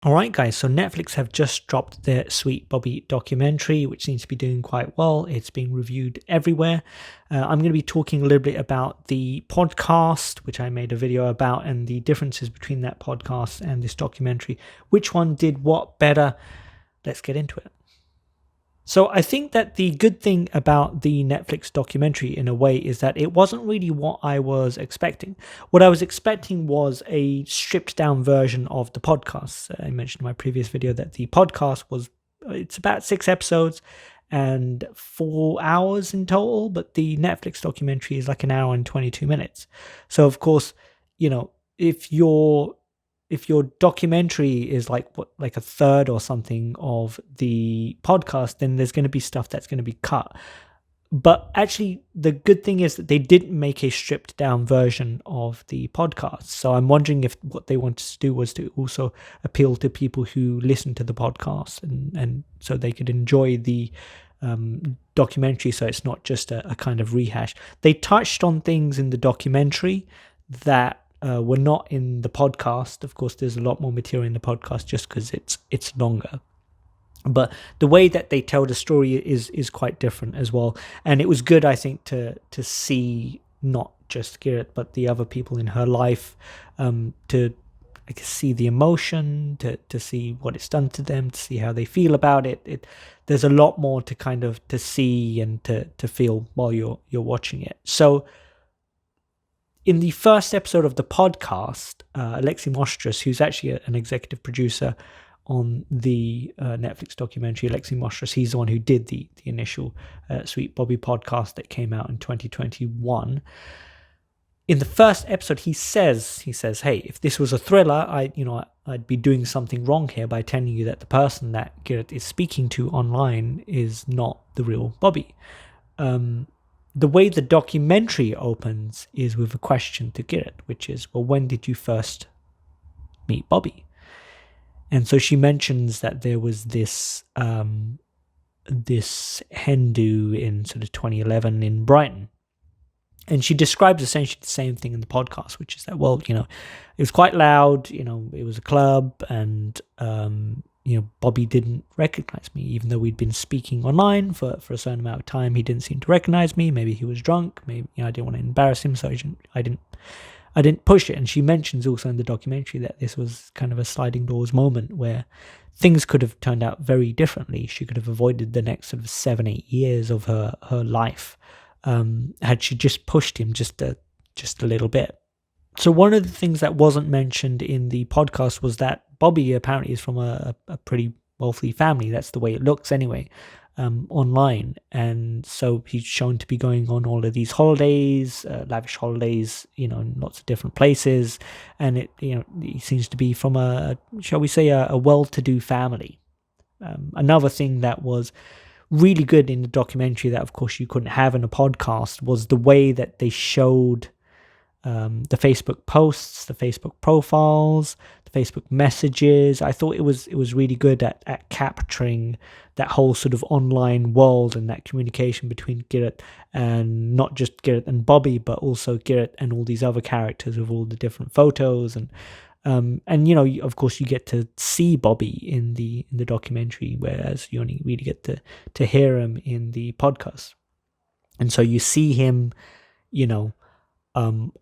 All right, guys. So Netflix have just dropped their Sweet Bobby documentary, which seems to be doing quite well. It's being reviewed everywhere. I'm going to be talking a little bit about the podcast, which I made a video about, and the differences between that podcast and this documentary. Which one did what better? Let's get into it. So I think that the good thing about the Netflix documentary in a way is that it wasn't really what I was expecting. What I was expecting was a stripped down version of the podcast. I mentioned in my previous video that the podcast it's about 6 episodes and 4 hours in total, but the Netflix documentary is like an hour and 22 minutes. So of course, if your documentary is like a third or something of the podcast, then there's going to be stuff that's going to be cut. But actually, the good thing is that they didn't make a stripped down version of the podcast. So I'm wondering if what they wanted to do was to also appeal to people who listen to the podcast, and so they could enjoy the documentary. So it's not just a kind of rehash. They touched on things in the documentary that were not in the podcast. Of course, there's a lot more material in the podcast just because it's longer. But the way that they tell the story is quite different as well. And it was good, I think, to see not just Girit, but the other people in her life, to I guess see the emotion, to see what it's done to them, to see how they feel about it. There's a lot more to kind of to see and to feel while you're watching it. So in the first episode of the podcast, Alexei Mostras, who's actually an executive producer on the Netflix documentary, Alexei Mostras, he's the one who did the initial Sweet Bobby podcast that came out in 2021. In the first episode, he says, "Hey, if this was a thriller, I'd be doing something wrong here by telling you that the person that Girit is speaking to online is not the real Bobby." The way the documentary opens is with a question to Girit, which is, well, when did you first meet Bobby? And so she mentions that there was this hen do in sort of 2011 in Brighton. And she describes essentially the same thing in the podcast, which is that, well, it was quite loud, it was a club, and Bobby didn't recognize me, even though we'd been speaking online for a certain amount of time. He didn't seem to recognize me. Maybe he was drunk. Maybe I didn't want to embarrass him, so I didn't push it. And she mentions also in the documentary that this was kind of a sliding doors moment where things could have turned out very differently. She could have avoided the next sort of 7-8 years of her life had she just pushed him just a little bit. So one of the things that wasn't mentioned in the podcast was that Bobby apparently is from a pretty wealthy family. That's the way it looks anyway, online. And so he's shown to be going on all of these holidays, lavish holidays, in lots of different places. And he seems to be from a well-to-do family. Another thing that was really good in the documentary that, of course, you couldn't have in a podcast was the way that they showed the Facebook posts, the Facebook profiles, the Facebook messages. I thought it was really good at capturing that whole sort of online world and that communication between Girit and not just Girit and Bobby, but also Girit and all these other characters with all the different photos and of course you get to see Bobby in the documentary, whereas you only really get to hear him in the podcast. And so you see him,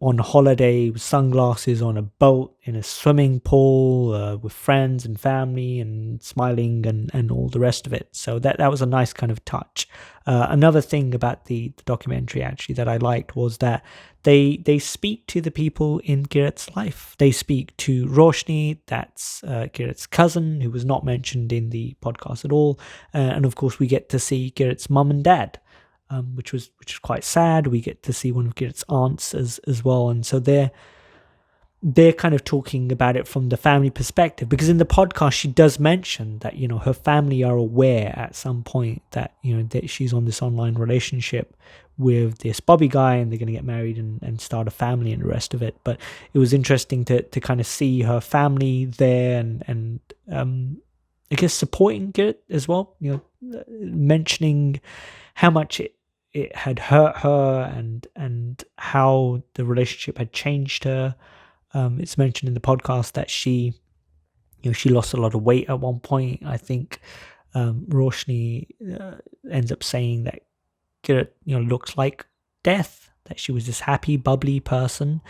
on holiday with sunglasses on a boat in a swimming pool with friends and family and smiling and all the rest of it. So that was a nice kind of touch. Another thing about the documentary actually that I liked was that they speak to the people in Girit's life. They speak to Roshni, that's Girit's cousin, who was not mentioned in the podcast at all. And of course we get to see Girit's mum and dad. Which is quite sad. We get to see one of Girit's aunts as well, and so they're kind of talking about it from the family perspective, because in the podcast she does mention that her family are aware at some point that that she's on this online relationship with this Bobby guy and they're going to get married and start a family and the rest of it. But it was interesting to kind of see her family there and I guess supporting Girit as well, mentioning how much it had hurt her and how the relationship had changed her. It's mentioned in the podcast that she She lost a lot of weight at one point. I think Roshni ends up saying that Kirat, looks like death, that she was this happy, bubbly person,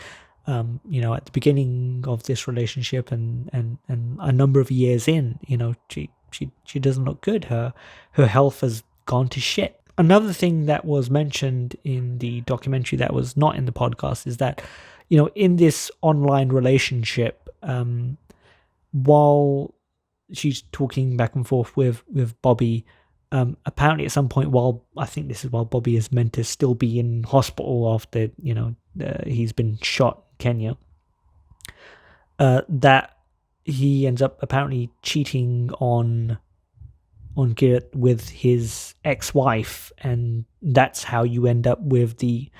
at the beginning of this relationship, and a number of years in, she doesn't look good. Her health has gone to shit. Another thing that was mentioned in the documentary that was not in the podcast is that, in this online relationship, while she's talking back and forth with Bobby, apparently at some point, while Bobby is meant to still be in hospital after he's been shot in Kenya, that he ends up apparently cheating on Kirat with his ex-wife, and that's how you end up with the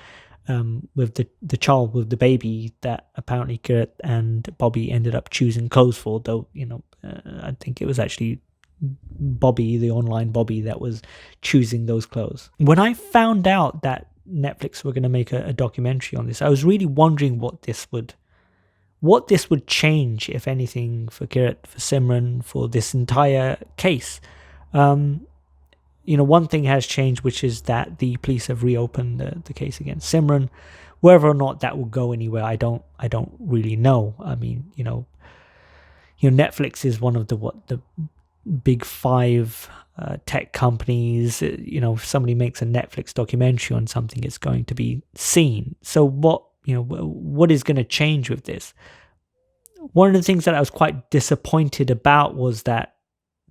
child, with the baby that apparently Kirat and Bobby ended up choosing clothes for, though I think it was actually Bobby, the online Bobby, that was choosing those clothes. When I found out that Netflix were going to make a documentary on this, I was really wondering what this would change, if anything, for Kirat, for Simran, for this entire case. One thing has changed, which is that the police have reopened the case against Simran. Whether or not that will go anywhere, I don't really know. I mean, Netflix is one of the big five tech companies. If somebody makes a Netflix documentary on something, it's going to be seen. So what is going to change with this? One of the things that I was quite disappointed about was that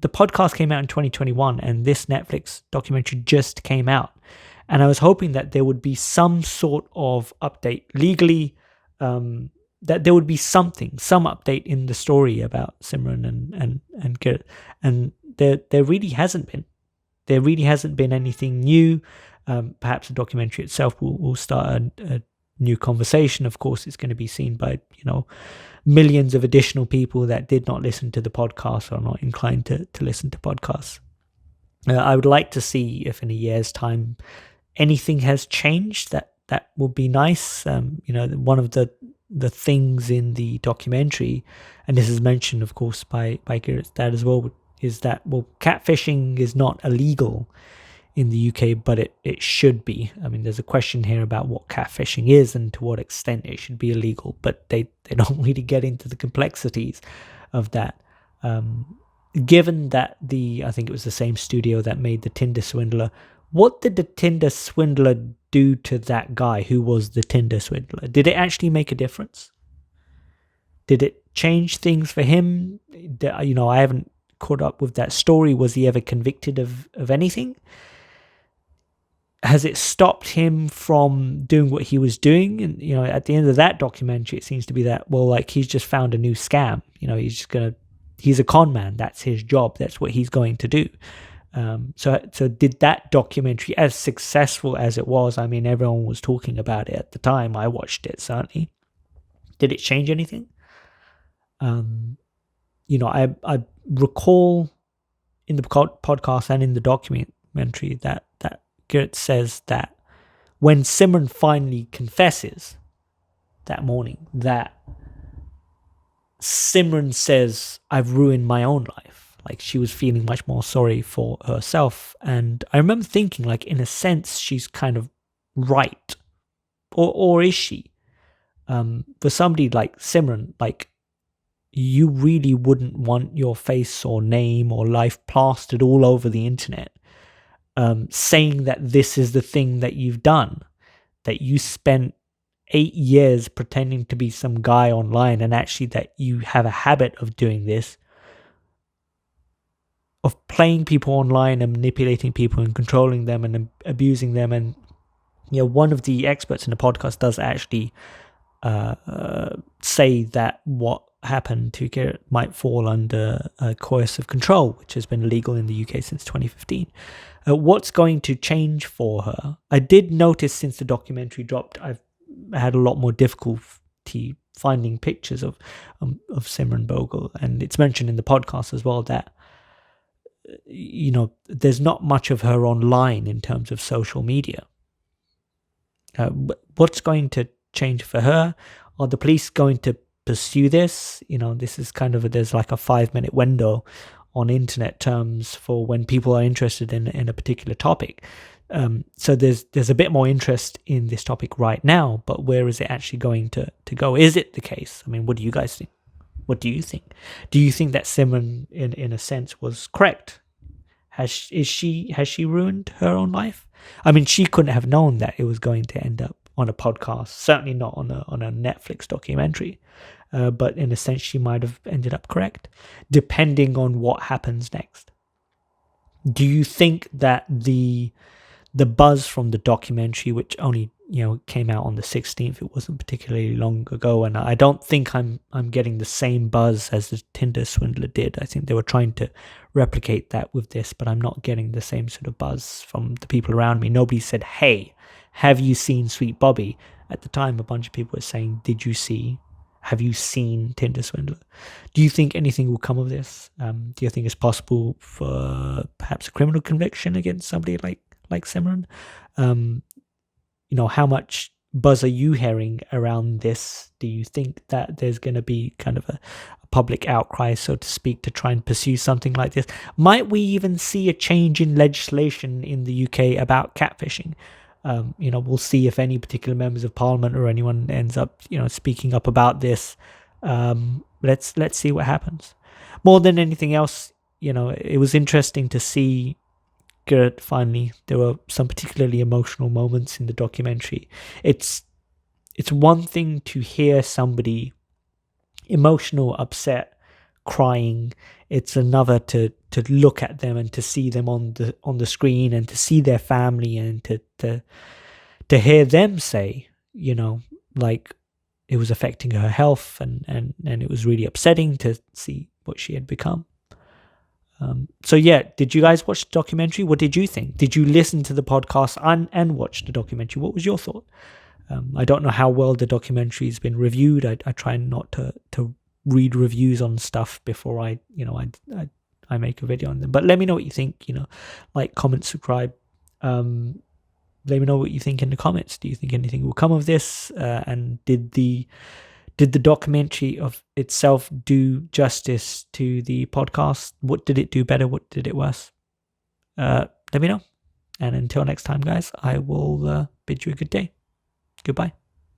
the podcast came out in 2021 and this Netflix documentary just came out. And I was hoping that there would be some sort of update legally, that there would be some update in the story about Simran and Kirat. And there really hasn't been. There really hasn't been anything new. Perhaps the documentary itself will start a new conversation. Of course, it's going to be seen by, millions of additional people that did not listen to the podcast or are not inclined to listen to podcasts. I would like to see if in a year's time anything has changed. That would be nice. One of the things in the documentary, and this is mentioned, of course, by Kirat's dad as well, is that, catfishing is not illegal in the UK, but it should be. I mean, there's a question here about what catfishing is and to what extent it should be illegal, but they don't really get into the complexities of that. Given that I think it was the same studio that made the Tinder Swindler, what did the Tinder Swindler do to that guy who was the Tinder Swindler? Did it actually make a difference? Did it change things for him? I haven't caught up with that story. Was he ever convicted of anything? Has it stopped him from doing what he was doing? And, at the end of that documentary, it seems to be that, he's just found a new scam. He's a con man. That's his job. That's what he's going to do. So did that documentary, as successful as it was, I mean, everyone was talking about it at the time. I watched it, certainly. Did it change anything? I recall in the podcast and in the documentary that Kirat says that when Simran finally confesses that morning, that Simran says, "I've ruined my own life." Like, she was feeling much more sorry for herself. And I remember thinking, in a sense, she's kind of right. Or is she? For somebody like Simran, you really wouldn't want your face or name or life plastered all over the internet, saying that this is the thing that you've done, that you spent 8 years pretending to be some guy online, and actually that you have a habit of doing this, of playing people online and manipulating people and controlling them and abusing them. And one of the experts in the podcast does actually say that what happened to Kirat might fall under coercive control, which has been illegal in the UK since 2015. What's going to change for her? I did notice since the documentary dropped, I've had a lot more difficulty finding pictures of Simran Bogle, and it's mentioned in the podcast as well that there's not much of her online in terms of social media. What's going to change for her? Are the police going to pursue this. This is kind of there's like a 5-minute window on internet terms for when people are interested in a particular topic. So there's a bit more interest in this topic right now, but where is it actually going to go? Is it the case? I mean, what do you guys think? What do you think? Do you think that Simran, in a sense, was correct? Has she ruined her own life? I mean, she couldn't have known that it was going to end up on a podcast. Certainly not on a Netflix documentary. But in a sense, she might have ended up correct, depending on what happens next. Do you think that the buzz from the documentary, which only came out on the 16th, it wasn't particularly long ago, and I don't think I'm getting the same buzz as the Tinder swindler did. I think they were trying to replicate that with this, but I'm not getting the same sort of buzz from the people around me. Nobody said, "Hey, have you seen Sweet Bobby?" At the time, a bunch of people were saying, have you seen Tinder swindler? Do you think anything will come of this? Do you think it's possible for perhaps a criminal conviction against somebody like Simran? How much buzz are you hearing around this? Do you think that there's going to be kind of a public outcry, so to speak, to try and pursue something like this? Might we even see a change in legislation in the UK about catfishing? We'll see if any particular members of parliament or anyone ends up, speaking up about this. Let's see what happens. More than anything else, it was interesting to see Gert finally. There were some particularly emotional moments in the documentary. It's one thing to hear somebody emotional, upset, crying. It's another to look at them and to see them on the screen and to see their family and to hear them say, like it was affecting her health and it was really upsetting to see what she had become. So yeah, did you guys watch the documentary? What did you think? Did you listen to the podcast and watch the documentary? What was your thought? I don't know how well the documentary has been reviewed. I try not to read reviews on stuff before I make a video on them. But let me know what you think. Like, comment, subscribe. Let me know what you think in the comments. Do you think anything will come of this? And did the documentary of itself do justice to the podcast? What did it do better? What did it worse? Let me know. And until next time, guys, I will bid you a good day. Goodbye.